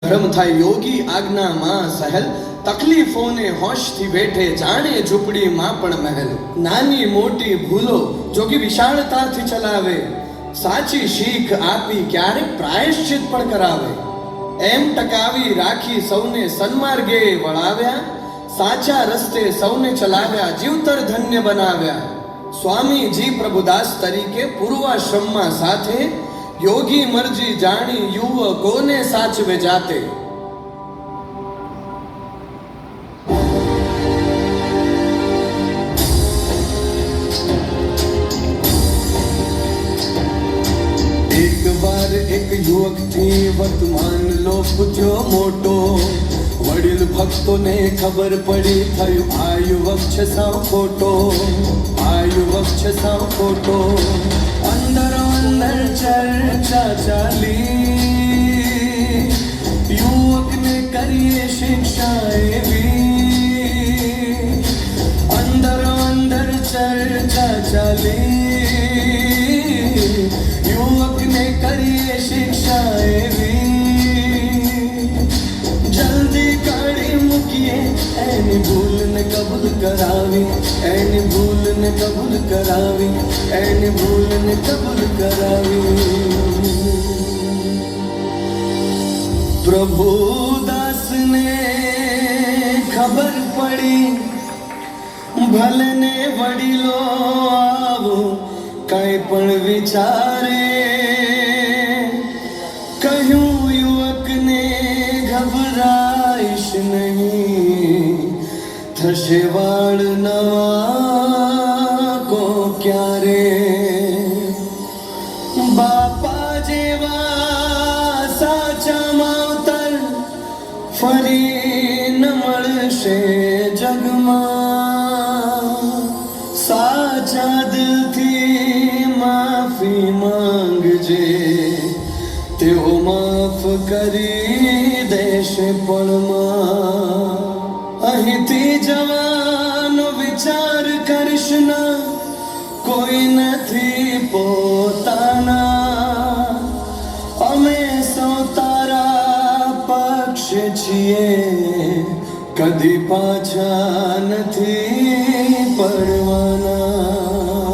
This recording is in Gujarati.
ધર્મ થાય યોગી આજ્ઞામાં સહેલ, તકલીફોને હોશથી બેઠે જાણે ઝૂંપડીમાં પણ મહેલ. નાની મોટી ભૂલો જોગી વિશાળતાથી ચલાવે, સાચી શીખ આપી ક્યારેક પ્રાયશ્ચિત પણ કરાવે. એમ ટકાવી રાખી સૌને સન્માર્ગે વળાવ્યા, સાચા રસ્તે સૌને ચલાવ્યા, જીવતર ધન્ય બનાવ્યા. સ્વામીજી પ્રભુદાસ તરીકે પૂર્વાશ્રમમાં સાથે યોગી મરજી જાણી યુવકોને સાચવે જાતે. એક વાર એક યુવકથી વર્તમાન લો પૂછ્યો મોટો, વડીલ ભક્તોને ખબર પડી થયું આ યુવક છે સાવ ખોટો, આ યુવક છે સાવ ખોટો. અંદરો અંદર ચર્ચા ચાલી, યુવકને કરીએ શિક્ષા એવી. અંદરો અંદર ચર્ચા ચાલી, યુવકને કરીએ શિક્ષા એવી. જલ્દી કાઢી મૂકીએ એની ભૂલને કબૂલ કરાવી, એની ભૂલને કબૂલ કરાવી, એની ભૂલને કબૂલ કરાવી. પ્રભુદાસને ખબર પડી ભલે ને વડીલો આવો કઈ પણ વિચારે, કહ્યું યુવકને ઘબરાઈશ નહીં, થશે વાળ નવા કો ક્યારે. બાપા જેવા સાચા માવતર ફરી ન મળશે જગમાં. સાચા દિલથી માફી માંગજે, તેઓ માફ કરી દેશે પળમાં. અહીંથી જવાનો વિચાર કરીશ ના, કોઈ નથી પોતાના. અમે સૌ તારા પક્ષે છીએ, કદી પાછા નથી પડવાના.